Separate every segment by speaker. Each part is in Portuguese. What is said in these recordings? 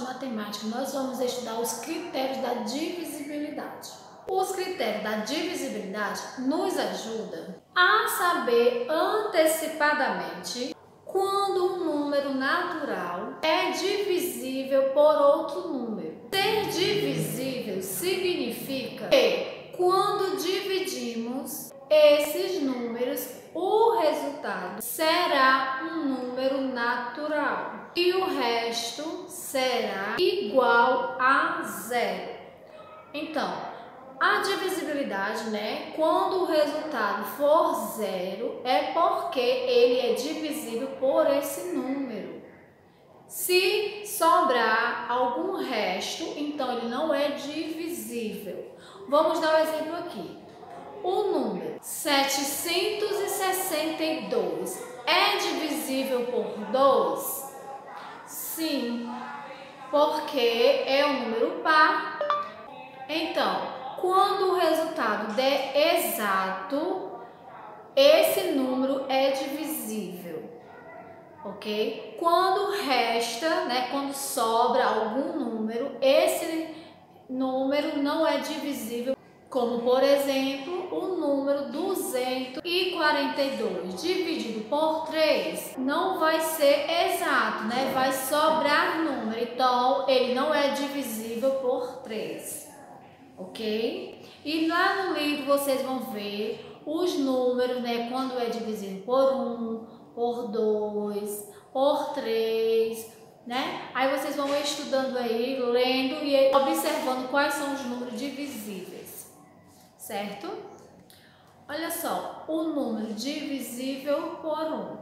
Speaker 1: de matemática, nós vamos estudar os critérios da divisibilidade. Os critérios da divisibilidade nos ajudam a saber antecipadamente quando um número natural é divisível por outro número. Ser divisível significa que quando dividimos esses números, o resultado será um número natural e o resto será igual a zero. Então, a divisibilidade, quando o resultado for zero, é porque ele é divisível por esse número. Se sobrar algum resto, então ele não é divisível. Vamos dar um exemplo aqui. O número 762 é divisível por 2? Sim, porque é um número par. Então, quando o resultado der exato, esse número é divisível, ok? Quando resta, quando sobra algum número, esse número não é divisível. Como, por exemplo, o número 242 dividido por 3 não vai ser exato, vai sobrar número, então ele não é divisível por 3, ok? E lá no livro vocês vão ver os números, quando é divisível por 1, por 2, por 3, Aí vocês vão estudando aí, lendo e observando quais são os números divisíveis. Certo? Olha só, o número divisível por 1.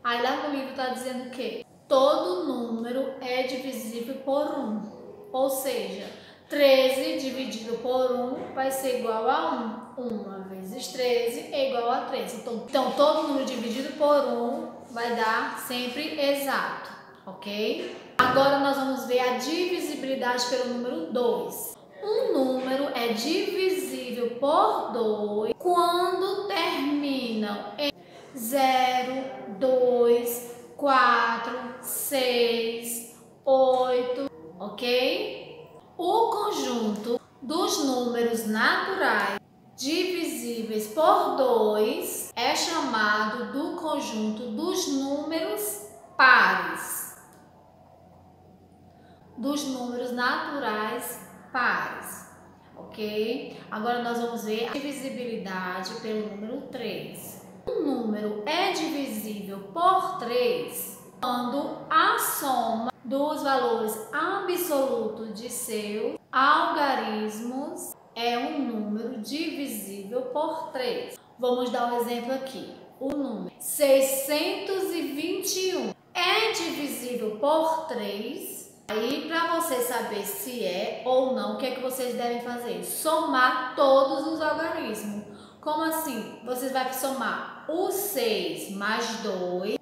Speaker 1: Aí lá no livro está dizendo que todo número é divisível por 1. Ou seja, 13 dividido por 1 vai ser igual a 1. 1 vezes 13 é igual a 13. Então todo número dividido por 1 vai dar sempre exato, ok? Agora nós vamos ver a divisibilidade pelo número 2. Um número é divisível por 2 quando terminam em 0, 2, 4, 6, 8, ok? O conjunto dos números naturais divisíveis por 2 é chamado do conjunto dos números pares. Dos números naturais pares, ok? Agora nós vamos ver a divisibilidade pelo número 3. Um número é divisível por 3 quando a soma dos valores absolutos de seus algarismos é um número divisível por 3. Vamos dar um exemplo aqui. O número 621 é divisível por 3. Aí, para você saber se é ou não, o que é que vocês devem fazer? Somar todos os algarismos. Como assim? Vocês vão somar o 6 mais 2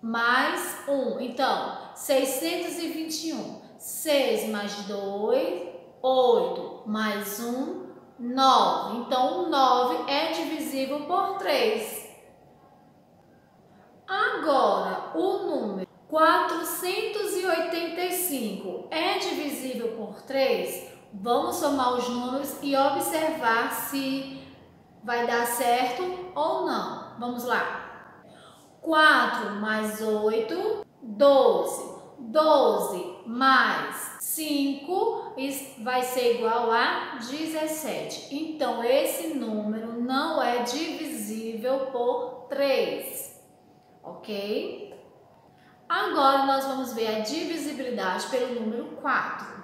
Speaker 1: mais 1. Então, 621. 6 mais 2, 8 mais 1, 9. Então, o 9 é divisível por 3. Agora, o número 485 é divisível por 3? Vamos somar os números e observar se vai dar certo ou não. Vamos lá. 4 mais 8, 12. 12 mais 5 vai ser igual a 17. Então, esse número não é divisível por 3, ok? Agora, nós vamos ver a divisibilidade pelo número 4.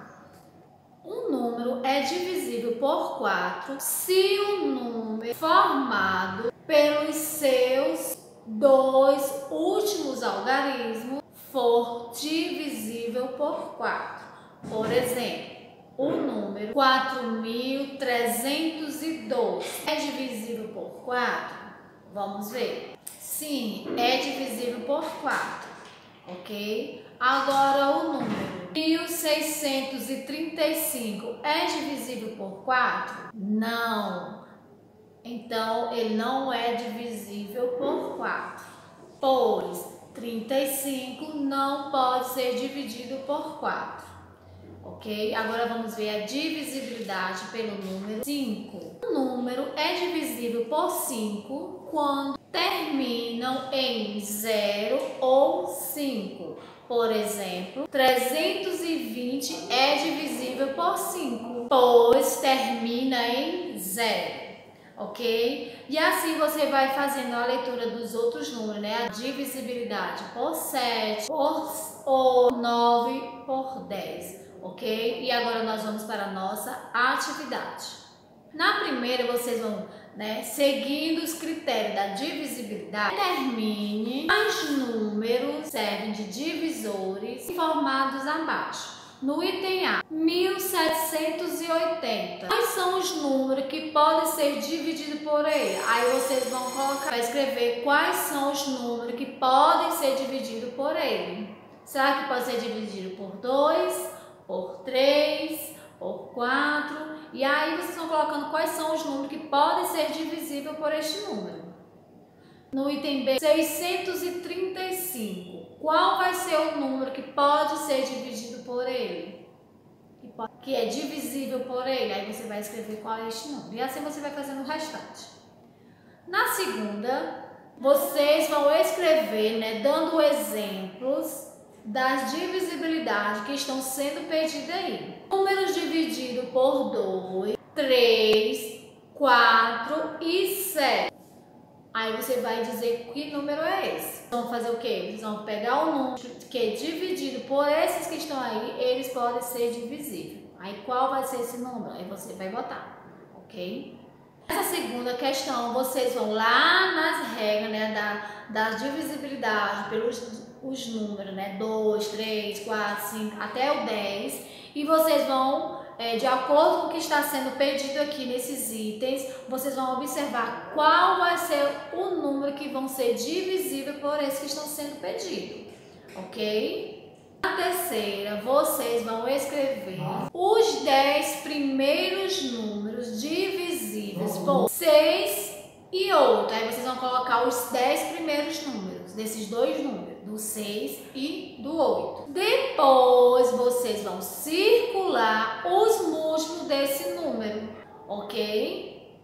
Speaker 1: Um número é divisível por 4 se o número formado pelos seus 2 últimos algarismos for divisível por 4. Por exemplo, o número 4.312 é divisível por 4? Vamos ver. Sim, é divisível por 4. Ok? Agora o número 1635 é divisível por 4? Não. Então, ele não é divisível por 4. Pois 35 não pode ser dividido por 4. Ok? Agora vamos ver a divisibilidade pelo número 5. O número é divisível por 5 quando terminam em 0 ou 5. Por exemplo, 320 é divisível por 5, pois termina em 0. Ok? E assim você vai fazendo a leitura dos outros números, né? A divisibilidade por 7, por 9, por 10. Ok? E agora nós vamos para a nossa atividade. Na primeira, vocês vão, seguindo os critérios da divisibilidade, determine quais números servem de divisores informados abaixo. No item A, 1780. Quais são os números que podem ser divididos por ele? Aí vocês vão colocar, vai escrever quais são os números que podem ser divididos por ele. Será que pode ser dividido por 2, por 3, por 4? E aí vocês vão colocando quais são os números que podem ser divisíveis por este número. No item B, 635. Qual vai ser o número que pode ser dividido por ele? Que é divisível por ele. Aí você vai escrever qual é este número. E assim você vai fazendo o restante. Na segunda, vocês vão escrever, dando exemplos das divisibilidades que estão sendo pedidas aí. Números divididos por 2, 3, 4 e 7. Aí você vai dizer que número é esse. Vão fazer o quê? Eles vão pegar o número que é dividido por esses que estão aí, eles podem ser divisíveis. Aí qual vai ser esse número? Aí você vai botar, ok? Nessa segunda questão, vocês vão lá nas regras, da divisibilidade pelos os números, 2, 3, 4, 5, até o 10. E vocês vão, de acordo com o que está sendo pedido aqui nesses itens, vocês vão observar qual vai ser o número que vão ser divisível por esses que estão sendo pedidos, ok? Na terceira, vocês vão escrever os 10 primeiros números divisíveis por 6 e 8. Aí vocês vão colocar os 10 primeiros números, desses dois números, do 6 e do 8. Depois, vocês vão circular os múltiplos desse número, ok?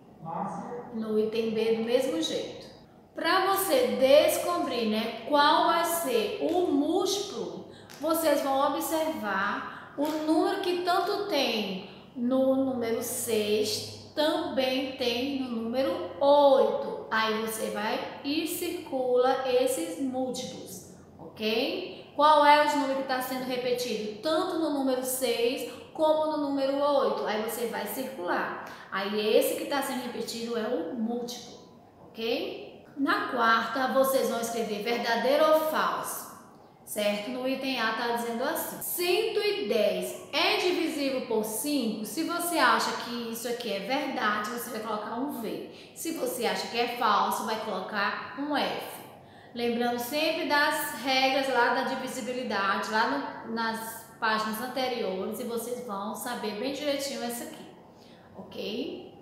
Speaker 1: No item B do mesmo jeito. Para você descobrir, qual vai ser o múltiplo, vocês vão observar o número que tanto tem no número 6, também tem no número 8. Aí você vai e circula esses múltiplos, ok? Qual é o número que está sendo repetido? Tanto no número 6 como no número 8. Aí você vai circular. Aí esse que está sendo repetido é o múltiplo, ok? Na quarta, vocês vão escrever verdadeiro ou falso. Certo? No item A está dizendo assim: 110 é divisível por 5? Se você acha que isso aqui é verdade, você vai colocar um V. Se você acha que é falso, vai colocar um F. Lembrando sempre das regras lá da divisibilidade, lá nas páginas anteriores, e vocês vão saber bem direitinho essa aqui, ok?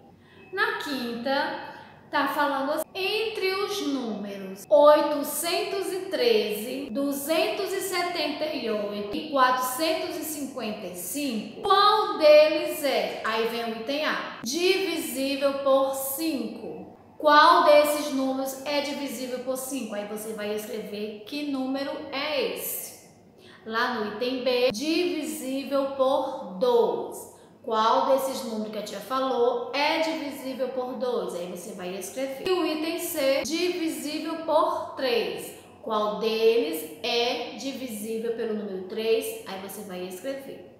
Speaker 1: Na quinta, tá falando assim: entre os números 813, 278 e 455, qual deles é? Aí vem o item A, divisível por 5. Qual desses números é divisível por 5? Aí você vai escrever que número é esse. Lá no item B, divisível por 2. Qual desses números que a tia falou é divisível por 2? Aí você vai escrever. E o item C, divisível por 3. Qual deles é divisível pelo número 3? Aí você vai escrever.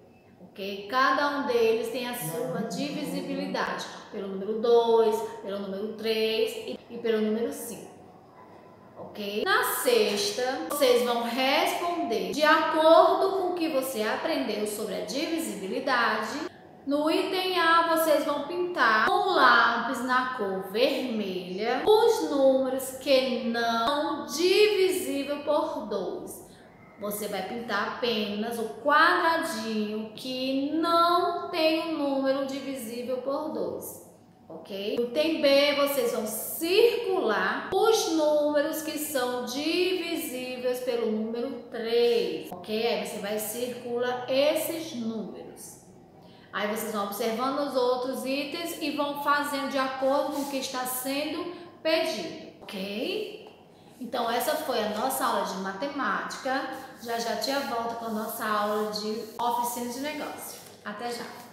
Speaker 1: Ok? Cada um deles tem a sua divisibilidade. Pelo número 2, pelo número 3 e pelo número 5. Ok? Na sexta, vocês vão responder de acordo com o que você aprendeu sobre a divisibilidade. No item A, vocês vão pintar com lápis na cor vermelha os números que não divisível por 2. Você vai pintar apenas o quadradinho que não tem um número divisível por 2. ok? No item B, vocês vão circular os números que são divisíveis pelo número 3, ok? Aí você vai circular esses números. Aí vocês vão observando os outros itens e vão fazendo de acordo com o que está sendo pedido, ok? Então essa foi a nossa aula de matemática. Já já tia volta com a nossa aula de oficina de negócio. Até já!